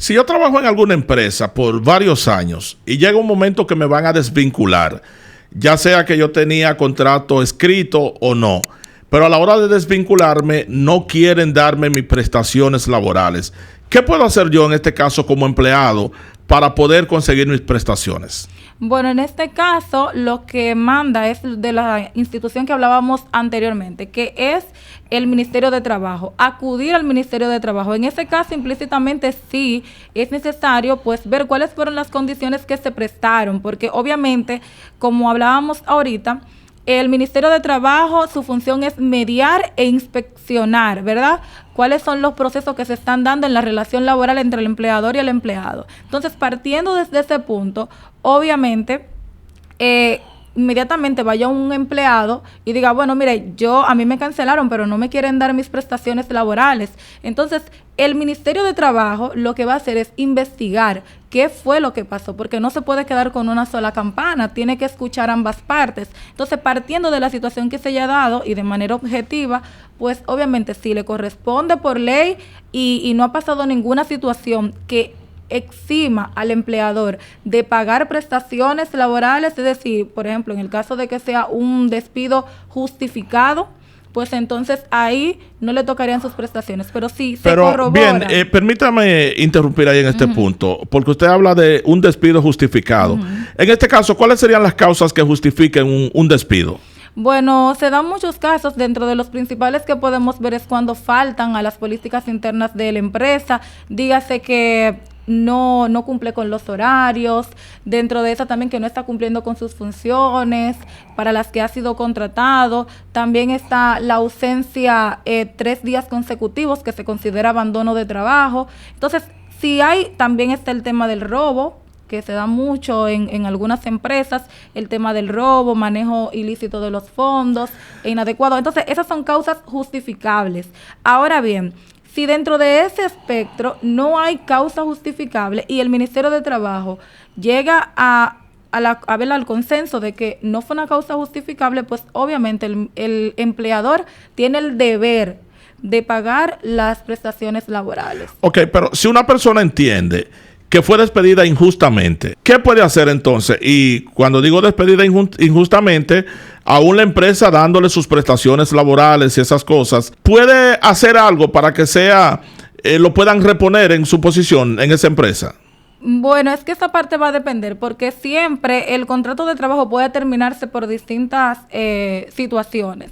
Si yo trabajo en alguna empresa por varios años y llega un momento que me van a desvincular, ya sea que yo tenía contrato escrito o no, pero a la hora de desvincularme no quieren darme mis prestaciones laborales, ¿qué puedo hacer yo en este caso como empleado para poder conseguir mis prestaciones? Bueno, en este caso lo que manda es de la institución que hablábamos anteriormente, que es el Ministerio de Trabajo, acudir al Ministerio de Trabajo. En ese caso, implícitamente sí es necesario pues ver cuáles fueron las condiciones que se prestaron, porque obviamente, como hablábamos ahorita, el Ministerio de Trabajo, su función es mediar e inspeccionar, ¿verdad? Cuáles son los procesos que se están dando en la relación laboral entre el empleador y el empleado. Entonces, partiendo desde ese punto, obviamente, inmediatamente vaya un empleado y diga, bueno, mire, a mí me cancelaron, pero no me quieren dar mis prestaciones laborales. Entonces, el Ministerio de Trabajo lo que va a hacer es investigar qué fue lo que pasó, porque no se puede quedar con una sola campana, tiene que escuchar ambas partes. Entonces, partiendo de la situación que se haya dado y de manera objetiva, pues obviamente si le corresponde por ley y no ha pasado ninguna situación que exima al empleador de pagar prestaciones laborales, es decir, por ejemplo, en el caso de que sea un despido justificado, pues entonces ahí no le tocarían sus prestaciones, pero sí se corrobora. Bien, permítame interrumpir ahí en este punto, porque usted habla de un despido justificado. En este caso, ¿cuáles serían las causas que justifiquen un despido? Bueno, se dan muchos casos. Dentro de los principales que podemos ver es cuando faltan a las políticas internas de la empresa, dígase que no cumple con los horarios, dentro de eso también que no está cumpliendo con sus funciones para las que ha sido contratado. También está la ausencia 3 días consecutivos, que se considera abandono de trabajo. Entonces, también está el tema del robo, que se da mucho en algunas empresas, el tema del robo, manejo ilícito de los fondos, inadecuado. Entonces, esas son causas justificables. Ahora bien, si dentro de ese espectro no hay causa justificable y el Ministerio de Trabajo llega a ver al consenso de que no fue una causa justificable, pues obviamente el empleador tiene el deber de pagar las prestaciones laborales. Ok, pero si una persona entiende que fue despedida injustamente, ¿qué puede hacer entonces? Y cuando digo despedida injustamente, aún la empresa dándole sus prestaciones laborales y esas cosas, ¿puede hacer algo para que lo puedan reponer en su posición en esa empresa? Bueno, es que esa parte va a depender, porque siempre el contrato de trabajo puede terminarse por distintas situaciones.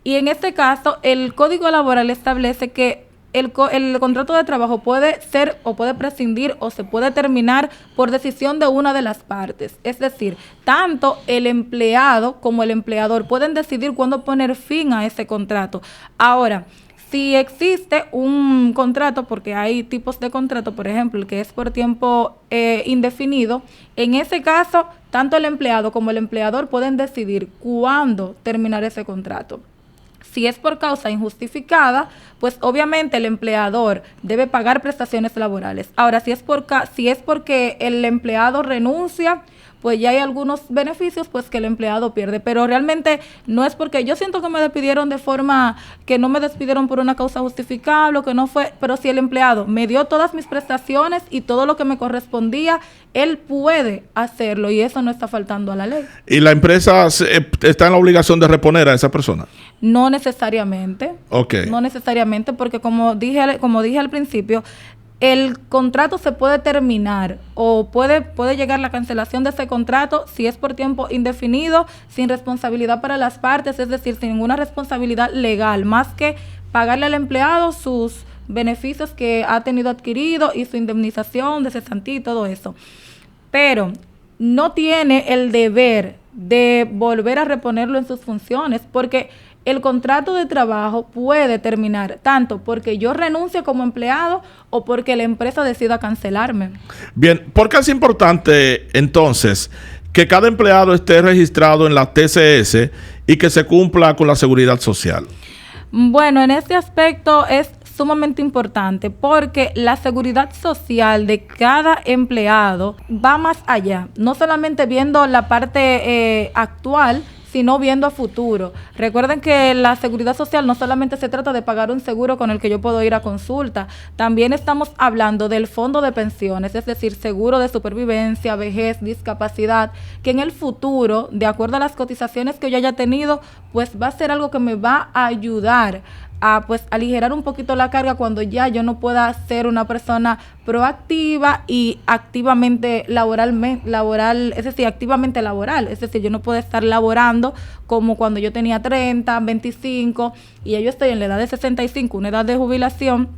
Y en este caso, el Código Laboral establece que el contrato de trabajo puede ser o puede prescindir o se puede terminar por decisión de una de las partes. Es decir, tanto el empleado como el empleador pueden decidir cuándo poner fin a ese contrato. Ahora, si existe un contrato, porque hay tipos de contrato, por ejemplo, el que es por tiempo indefinido, en ese caso, tanto el empleado como el empleador pueden decidir cuándo terminar ese contrato. Si es por causa injustificada, pues obviamente el empleador debe pagar prestaciones laborales. Ahora, si es porque el empleado renuncia, pues ya hay algunos beneficios pues que el empleado pierde, pero realmente no es porque yo siento que me despidieron de forma que no me despidieron por una causa justificable, que no fue, pero si el empleado me dio todas mis prestaciones y todo lo que me correspondía, él puede hacerlo y eso no está faltando a la ley. ¿Y la empresa está en la obligación de reponer a esa persona? No necesariamente. Okay. No necesariamente, porque como dije al principio, el contrato se puede terminar o puede llegar la cancelación de ese contrato si es por tiempo indefinido, sin responsabilidad para las partes, es decir, sin ninguna responsabilidad legal, más que pagarle al empleado sus beneficios que ha tenido adquirido y su indemnización de cesantía y todo eso. Pero no tiene el deber de volver a reponerlo en sus funciones, porque el contrato de trabajo puede terminar tanto porque yo renuncie como empleado o porque la empresa decida cancelarme. Bien, ¿por qué es importante entonces que cada empleado esté registrado en la TCS y que se cumpla con la seguridad social? Bueno, en este aspecto es sumamente importante porque la seguridad social de cada empleado va más allá, no solamente viendo la parte actual, sino viendo a futuro. Recuerden que la seguridad social no solamente se trata de pagar un seguro con el que yo puedo ir a consulta, también estamos hablando del fondo de pensiones, es decir, seguro de supervivencia, vejez, discapacidad, que en el futuro, de acuerdo a las cotizaciones que yo haya tenido, pues va a ser algo que me va a ayudar a pues aligerar un poquito la carga cuando ya yo no pueda ser una persona proactiva y activamente laboral, es decir, activamente laboral, es decir, yo no puedo estar laborando como cuando yo tenía 30, 25 y ya yo estoy en la edad de 65, una edad de jubilación.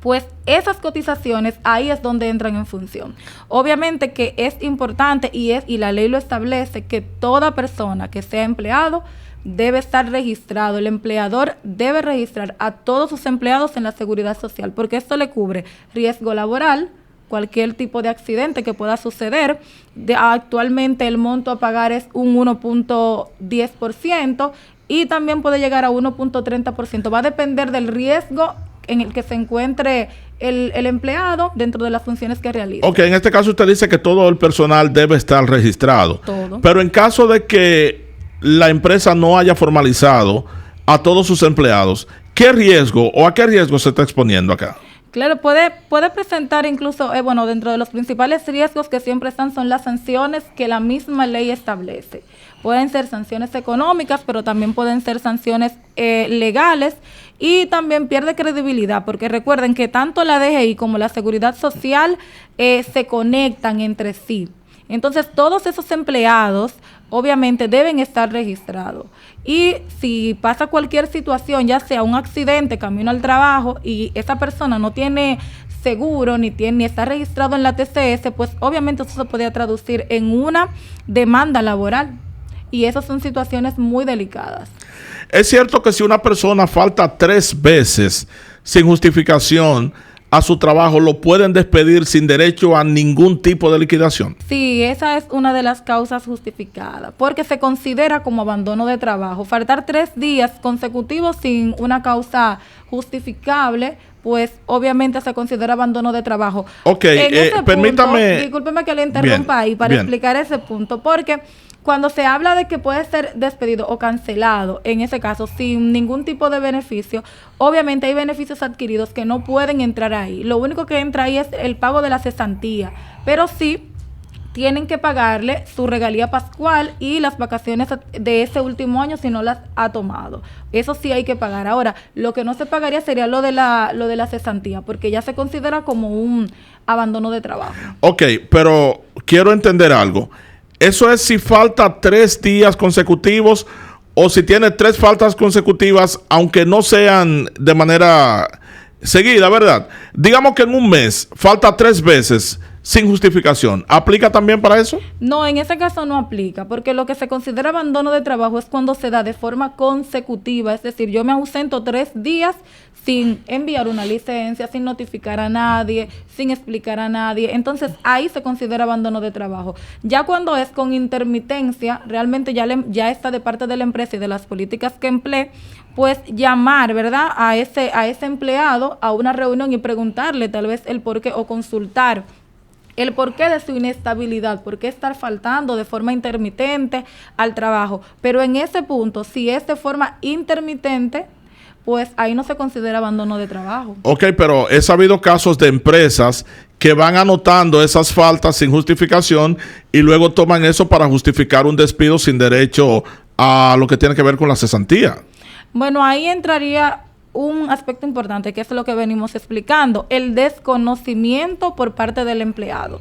Pues esas cotizaciones ahí es donde entran en función. Obviamente que es importante y la ley lo establece que toda persona que sea empleado debe estar registrado. El empleador debe registrar a todos sus empleados en la seguridad social, porque esto le cubre riesgo laboral, cualquier tipo de accidente que pueda suceder. Actualmente el monto a pagar es un 1.10% y también puede llegar a 1.30%. Va a depender del riesgo en el que se encuentre el empleado dentro de las funciones que realiza. Ok, en este caso usted dice que todo el personal debe estar registrado. Todo. Pero en caso de que la empresa no haya formalizado a todos sus empleados, ¿qué riesgo o a qué riesgo se está exponiendo acá? Claro, puede presentar incluso, dentro de los principales riesgos que siempre están son las sanciones que la misma ley establece. Pueden ser sanciones económicas, pero también pueden ser sanciones legales y también pierde credibilidad, porque recuerden que tanto la DGI como la Seguridad Social se conectan entre sí. Entonces, todos esos empleados obviamente deben estar registrados. Y si pasa cualquier situación, ya sea un accidente, camino al trabajo, y esa persona no tiene seguro ni está registrado en la TCS, pues obviamente eso se podría traducir en una demanda laboral. Y esas son situaciones muy delicadas. Es cierto que si una persona falta 3 veces sin justificación a su trabajo, lo pueden despedir sin derecho a ningún tipo de liquidación. Sí, esa es una de las causas justificadas, porque se considera como abandono de trabajo. Faltar 3 días consecutivos sin una causa justificable, pues obviamente se considera abandono de trabajo. Ok, permítame. Discúlpeme que le interrumpa ahí para explicar ese punto, porque cuando se habla de que puede ser despedido o cancelado, en ese caso, sin ningún tipo de beneficio, obviamente hay beneficios adquiridos que no pueden entrar ahí. Lo único que entra ahí es el pago de la cesantía, pero sí tienen que pagarle su regalía pascual y las vacaciones de ese último año si no las ha tomado. Eso sí hay que pagar. Ahora, lo que no se pagaría sería lo de la cesantía, porque ya se considera como un abandono de trabajo. Ok, pero quiero entender algo. Eso es si falta 3 días consecutivos o si tiene 3 faltas consecutivas, aunque no sean de manera seguida, ¿verdad? Digamos que en un mes falta 3 veces sin justificación. ¿Aplica también para eso? No, en ese caso no aplica, porque lo que se considera abandono de trabajo es cuando se da de forma consecutiva, es decir, yo me ausento 3 días sin enviar una licencia, sin notificar a nadie, sin explicar a nadie. Entonces, ahí se considera abandono de trabajo. Ya cuando es con intermitencia, realmente ya está de parte de la empresa y de las políticas que emplee, pues llamar, ¿verdad?, a ese empleado a una reunión y preguntarle tal vez el porqué o consultar el porqué de su inestabilidad, por qué estar faltando de forma intermitente al trabajo. Pero en ese punto, si es de forma intermitente, pues ahí no se considera abandono de trabajo. Ok, pero he sabido casos de empresas que van anotando esas faltas sin justificación y luego toman eso para justificar un despido sin derecho a lo que tiene que ver con la cesantía. Bueno, ahí entraría un aspecto importante, que es lo que venimos explicando, el desconocimiento por parte del empleado.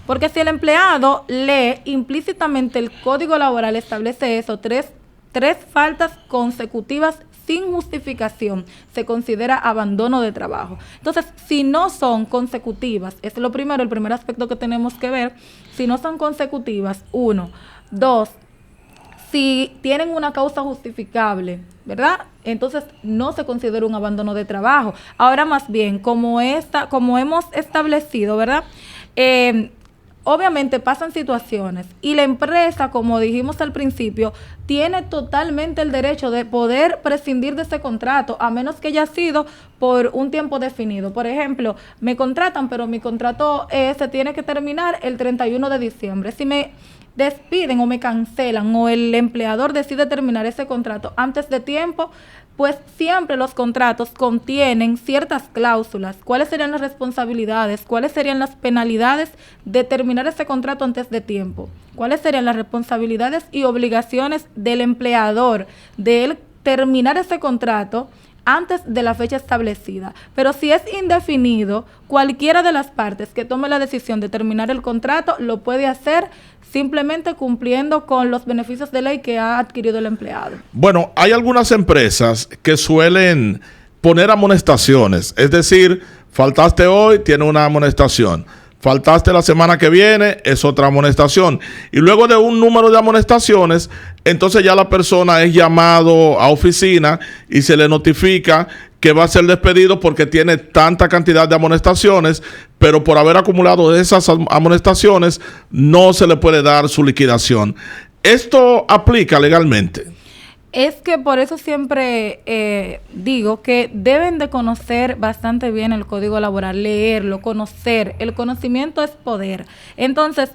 Porque si el empleado lee implícitamente el Código Laboral, establece eso, tres faltas consecutivas sin justificación, se considera abandono de trabajo. Entonces, si no son consecutivas, es lo primero, el primer aspecto que tenemos que ver, si no son consecutivas, 1, 2, si tienen una causa justificable, ¿verdad? Entonces no se considera un abandono de trabajo. Ahora más bien, como hemos establecido, ¿verdad? obviamente pasan situaciones y la empresa, como dijimos al principio, tiene totalmente el derecho de poder prescindir de ese contrato, a menos que haya sido por un tiempo definido. Por ejemplo, me contratan, pero mi contrato se tiene que terminar el 31 de diciembre. Si me despiden o me cancelan o el empleador decide terminar ese contrato antes de tiempo, pues siempre los contratos contienen ciertas cláusulas. ¿Cuáles serían las responsabilidades? ¿Cuáles serían las penalidades de terminar ese contrato antes de tiempo? ¿Cuáles serían las responsabilidades y obligaciones del empleador de él terminar ese contrato antes de la fecha establecida? Pero si es indefinido, cualquiera de las partes que tome la decisión de terminar el contrato lo puede hacer simplemente cumpliendo con los beneficios de ley que ha adquirido el empleado. Bueno, hay algunas empresas que suelen poner amonestaciones, es decir, faltaste hoy, tiene una amonestación. Faltaste la semana que viene, es otra amonestación. Y luego de un número de amonestaciones, entonces ya la persona es llamado a oficina y se le notifica que va a ser despedido porque tiene tanta cantidad de amonestaciones, pero por haber acumulado esas amonestaciones no se le puede dar su liquidación. ¿Esto aplica legalmente? Es que por eso siempre digo que deben de conocer bastante bien el Código Laboral, leerlo, conocer. El conocimiento es poder. Entonces,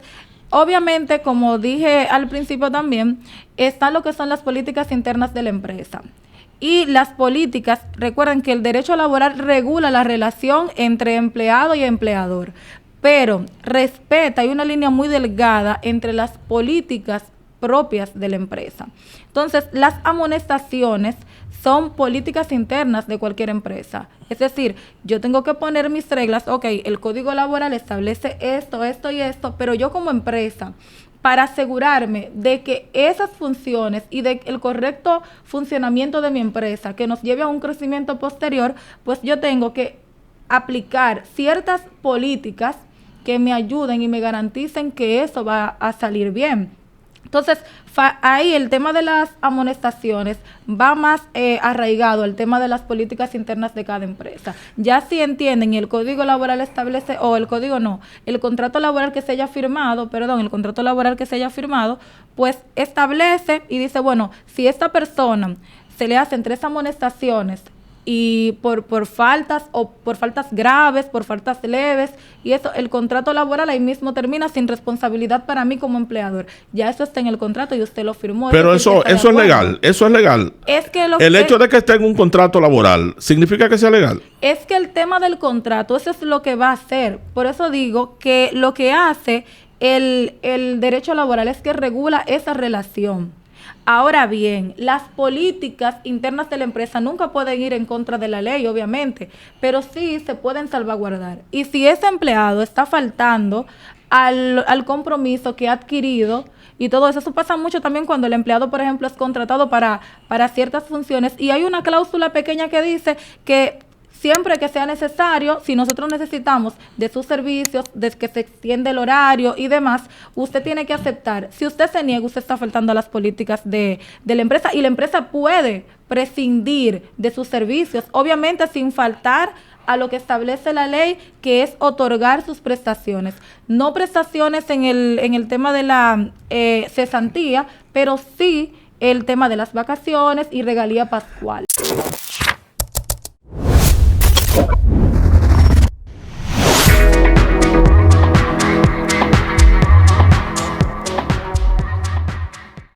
obviamente, como dije al principio también, están lo que son las políticas internas de la empresa. Y las políticas, recuerden que el derecho laboral regula la relación entre empleado y empleador, pero respeta, hay una línea muy delgada entre las políticas propias de la empresa. Entonces, las amonestaciones son políticas internas de cualquier empresa. Es decir, yo tengo que poner mis reglas, ok, el Código Laboral establece esto, esto y esto, pero yo como empresa, para asegurarme de que esas funciones y de el correcto funcionamiento de mi empresa, que nos lleve a un crecimiento posterior, pues yo tengo que aplicar ciertas políticas que me ayuden y me garanticen que eso va a salir bien. Entonces, ahí el tema de las amonestaciones va más arraigado al tema de las políticas internas de cada empresa. Ya si entienden y el Código Laboral establece, o el código no, el contrato laboral que se haya firmado, el contrato laboral que se haya firmado, pues establece y dice, bueno, si esta persona se le hacen 3 amonestaciones y por faltas o por faltas graves, por faltas leves, y eso, el contrato laboral ahí mismo termina sin responsabilidad para mí como empleador. Ya eso está en el contrato y usted lo firmó. Pero eso es legal, eso es legal. Es que el hecho de que esté en un contrato laboral, ¿significa que sea legal? Es que el tema del contrato, eso es lo que va a hacer. Por eso digo que lo que hace el derecho laboral es que regula esa relación. Ahora bien, las políticas internas de la empresa nunca pueden ir en contra de la ley, obviamente, pero sí se pueden salvaguardar. Y si ese empleado está faltando al compromiso que ha adquirido y todo eso pasa mucho también cuando el empleado, por ejemplo, es contratado para ciertas funciones y hay una cláusula pequeña que dice que siempre que sea necesario, si nosotros necesitamos de sus servicios, de que se extiende el horario y demás, usted tiene que aceptar. Si usted se niega, usted está faltando a las políticas de la empresa y la empresa puede prescindir de sus servicios, obviamente sin faltar a lo que establece la ley, que es otorgar sus prestaciones. No prestaciones en el tema de la cesantía, pero sí el tema de las vacaciones y regalía pascual.